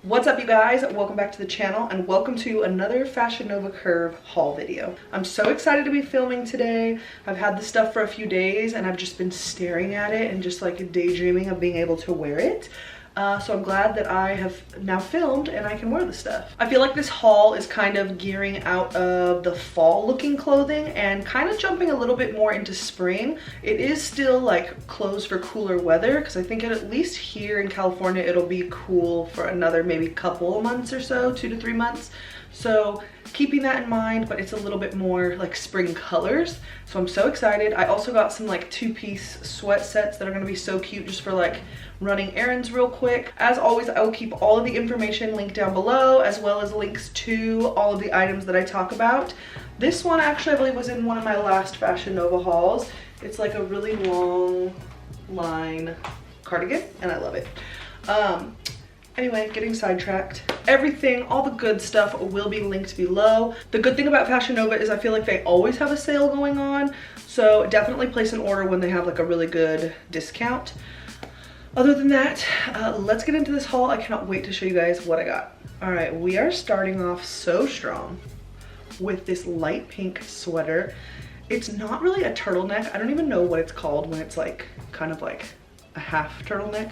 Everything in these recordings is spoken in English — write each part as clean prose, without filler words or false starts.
What's up, you guys? Welcome back to the channel and welcome to another Fashion Nova Curve haul video. I'm so excited to be filming today. I've had this stuff for a few days and I've just been staring at it and just like daydreaming of being able to wear it. So I'm glad that I have now filmed and I can wear the stuff. I feel like this haul is kind of gearing out of the fall looking clothing and kind of jumping a little bit more into spring. It is still like clothes for cooler weather because I think at least here in California it'll be cool for another maybe couple of months or so, 2 to 3 months. So keeping that in mind, but it's a little bit more like spring colors. So I'm so excited. I also got some like 2-piece sweat sets that are gonna be so cute just for like running errands real quick. As always, I will keep all of the information linked down below, as well as links to all of the items that I talk about. This one actually I believe was in one of my last Fashion Nova hauls. It's like a really long line cardigan and I love it. Anyway, getting sidetracked. Everything, all the good stuff will be linked below. The good thing about Fashion Nova is I feel like they always have a sale going on. So definitely place an order when they have like a really good discount. Other than that, let's get into this haul. I cannot wait to show you guys what I got. All right, we are starting off so strong with this light pink sweater. It's not really a turtleneck. I don't even know what it's called when it's like kind of like a half turtleneck.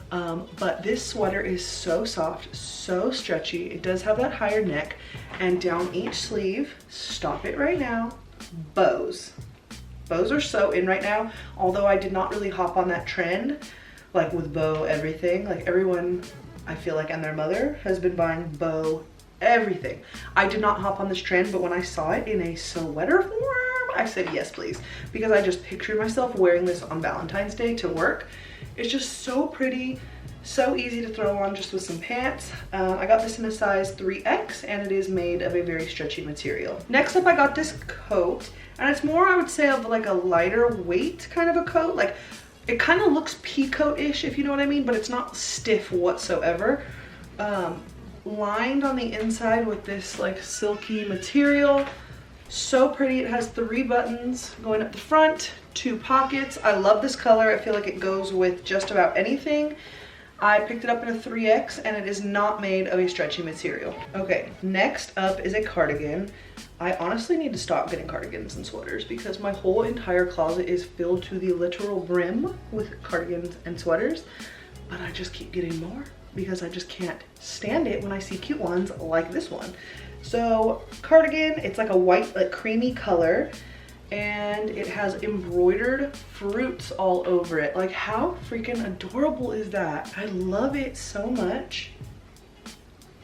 But this sweater is so soft, so stretchy. It does have that higher neck, and down each sleeve, stop it right now, bows. Bows are so in right now, although I did not really hop on that trend, like with bow everything. Like everyone, I feel like, and their mother has been buying bow everything. I did not hop on this trend, but when I saw it in a sweater form, I said yes please, because I just pictured myself wearing this on Valentine's Day to work. It's just so pretty, so easy to throw on just with some pants. I got this in a size 3X and it is made of a very stretchy material. Next up, I got this coat, and it's more, I would say, of like a lighter weight kind of a coat. Like it kind of looks pea coat-ish, if you know what I mean, but it's not stiff whatsoever. Lined on the inside with this like silky material. So pretty. It has 3 buttons going up the front, 2 pockets. I love this color. I feel like it goes with just about anything. I picked it up in a 3X and it is not made of a stretchy material. Okay, next up is a cardigan. I honestly need to stop getting cardigans and sweaters because my whole entire closet is filled to the literal brim with cardigans and sweaters, but I just keep getting more because I just can't stand it when I see cute ones like this one. So cardigan, it's like a white, like creamy color, and it has embroidered fruits all over it. Like how freaking adorable is that? I love it so much.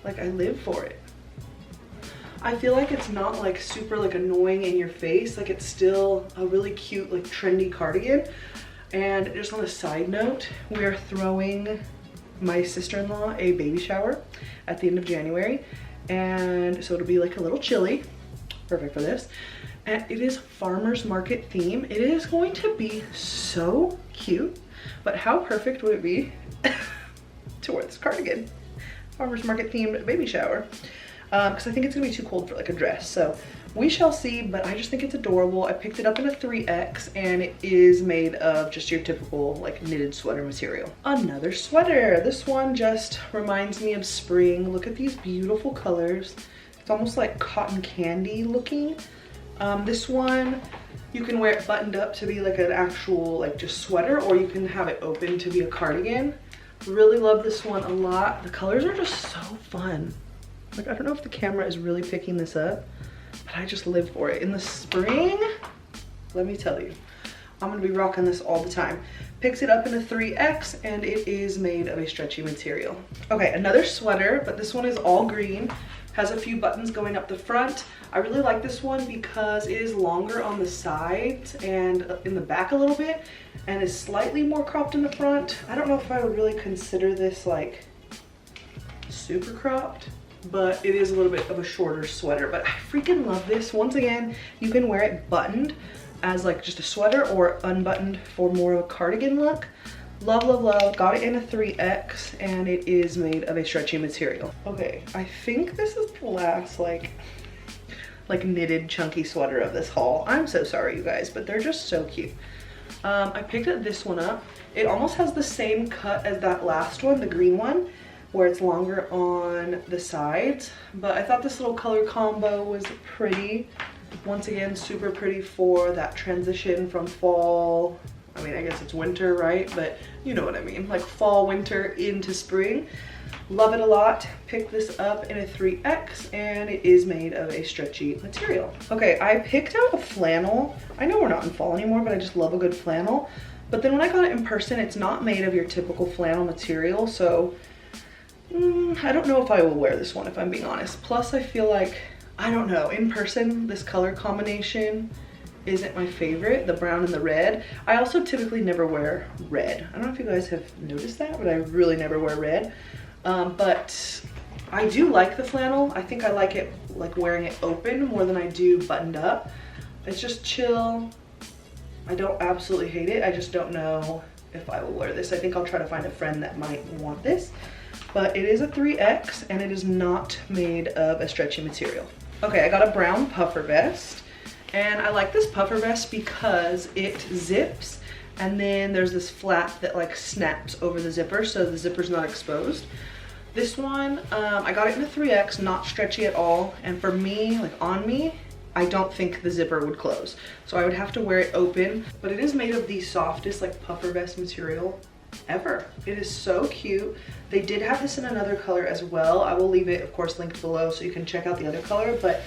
Like I live for it. I feel like it's not like super like annoying in your face. Like it's still a really cute like trendy cardigan. And just on a side note, we are throwing my sister-in-law a baby shower at the end of January. And so it'll be like a little chilly, perfect for this. And it is farmer's market theme. It is going to be so cute, but how perfect would it be to wear this cardigan? Farmer's market themed baby shower. Because I think it's gonna be too cold for like a dress. So we shall see, but I just think it's adorable. I picked it up in a 3X and it is made of just your typical like knitted sweater material. Another sweater. This one just reminds me of spring. Look at these beautiful colors. It's almost like cotton candy looking. This one, you can wear it buttoned up to be like an actual like just sweater, or you can have it open to be a cardigan. Really love this one a lot. The colors are just so fun. Like I don't know if the camera is really picking this up, but I just live for it. In the spring, let me tell you, I'm gonna be rocking this all the time. Picked it up in a 3X and it is made of a stretchy material. Okay, another sweater, but this one is all green. Has a few buttons going up the front. I really like this one because it is longer on the sides and in the back a little bit, and is slightly more cropped in the front. I don't know if I would really consider this like super cropped, but it is a little bit of a shorter sweater. But I freaking love this. Once again, you can wear it buttoned as like just a sweater or unbuttoned for more of a cardigan look. Love, love, love. Got it in a 3X and it is made of a stretchy material. Okay, I think this is the last like knitted chunky sweater of this haul. I'm so sorry, you guys, but they're just so cute. I picked this one up. It almost has the same cut as that last one, the green one, where it's longer on the sides. But I thought this little color combo was pretty. Once again, super pretty for that transition from fall. I mean, I guess it's winter, right? But you know what I mean, like fall, winter into spring. Love it a lot. Picked this up in a 3X and it is made of a stretchy material. Okay, I picked out a flannel. I know we're not in fall anymore, but I just love a good flannel. But then when I got it in person, it's not made of your typical flannel material. So I don't know if I will wear this one, if I'm being honest. Plus I feel like, I don't know, in person, this color combination isn't my favorite, the brown and the red. I also typically never wear red. I don't know if you guys have noticed that, but I really never wear red. But I do like the flannel. I think I like it, like wearing it open more than I do buttoned up. It's just chill. I don't absolutely hate it. I just don't know if I will wear this. I think I'll try to find a friend that might want this. But it is a 3X and it is not made of a stretchy material. Okay, I got a brown puffer vest. And I like this puffer vest because it zips and then there's this flap that like snaps over the zipper so the zipper's not exposed. This one, I got it in a 3X, not stretchy at all. And for me, like on me, I don't think the zipper would close. So I would have to wear it open, but it is made of the softest like puffer vest material ever. It is so cute. They did have this in another color as well. I will leave it, of course, linked below so you can check out the other color, but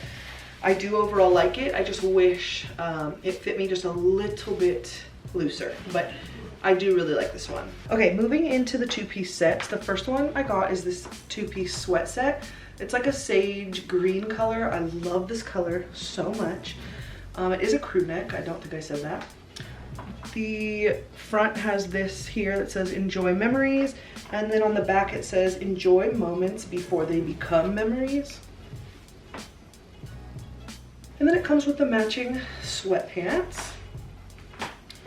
I do overall like it. I just wish it fit me just a little bit looser, but I do really like this one. Okay, moving into the two-piece sets. The first one I got is this two-piece sweat set. It's like a sage green color. I love this color so much. It is a crew neck. I don't think I said that. The front has this here that says enjoy memories, and then on the back it says enjoy moments before they become memories. And then it comes with the matching sweatpants.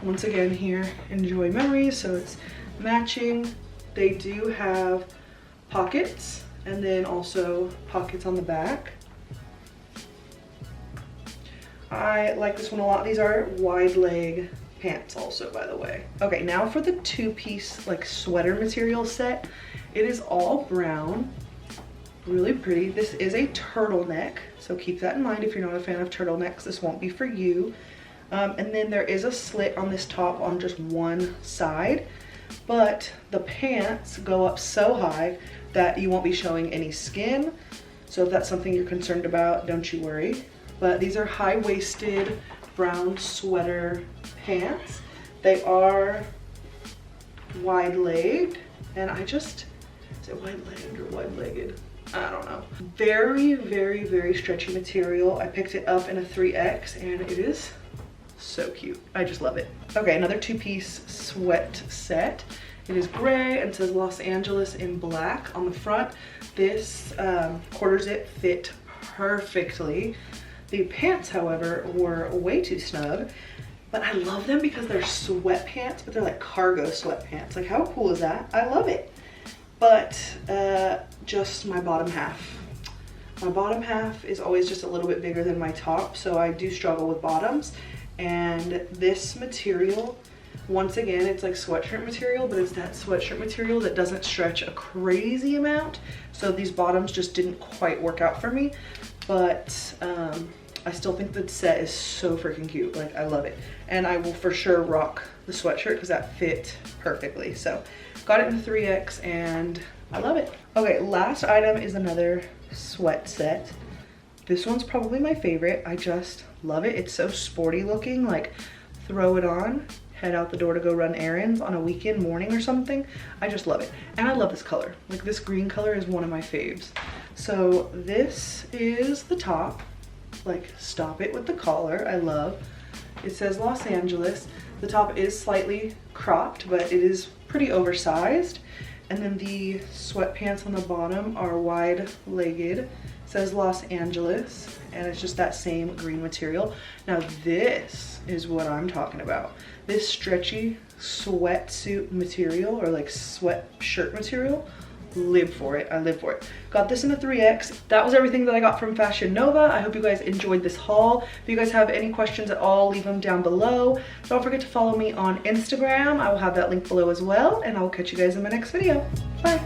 Once again here, enjoy memories, so it's matching. They do have pockets and then also pockets on the back. I like this one a lot. These are wide leg pants also, by the way. Okay, now for the two-piece like sweater material set. It is all brown, really pretty. This is a turtleneck, so keep that in mind if you're not a fan of turtlenecks. This won't be for you. And then there is a slit on this top on just one side, but the pants go up so high that you won't be showing any skin. So if that's something you're concerned about, don't you worry. But these are high-waisted brown sweater pants. They are wide-legged, and is it wide-legged or wide-legged? I don't know. Very, very, very stretchy material. I picked it up in a 3X and it is so cute. I just love it. Okay, another two-piece sweat set. It is gray and says Los Angeles in black on the front. This quarter zip fit perfectly. The pants, however, were way too snug, but I love them because they're sweatpants, but they're like cargo sweatpants. Like, how cool is that? I love it. But just my bottom half. My bottom half is always just a little bit bigger than my top, so I do struggle with bottoms. And this material, once again, it's like sweatshirt material, but it's that sweatshirt material that doesn't stretch a crazy amount. So these bottoms just didn't quite work out for me, but I still think the set is so freaking cute. Like, I love it. And I will for sure rock the sweatshirt because that fit perfectly. So got it in the 3X and I love it. Okay, last item is another sweat set. This one's probably my favorite. I just love it. It's so sporty looking, like throw it on, head out the door to go run errands on a weekend morning or something. I just love it. And I love this color. Like, this green color is one of my faves. So this is the top. Like, stop it with the collar. I love. It says Los Angeles. The top is slightly cropped, but it is pretty oversized. And then the sweatpants on the bottom are wide-legged. It says Los Angeles, and it's just that same green material. Now this is what I'm talking about. This stretchy sweatsuit material, or like sweatshirt material, live for it. I live for it. Got this in a 3X. That was everything that I got from Fashion Nova. I hope you guys enjoyed this haul. If you guys have any questions at all, leave them down below. Don't forget to follow me on Instagram. I will have that link below as well, and I will catch you guys in my next video. Bye.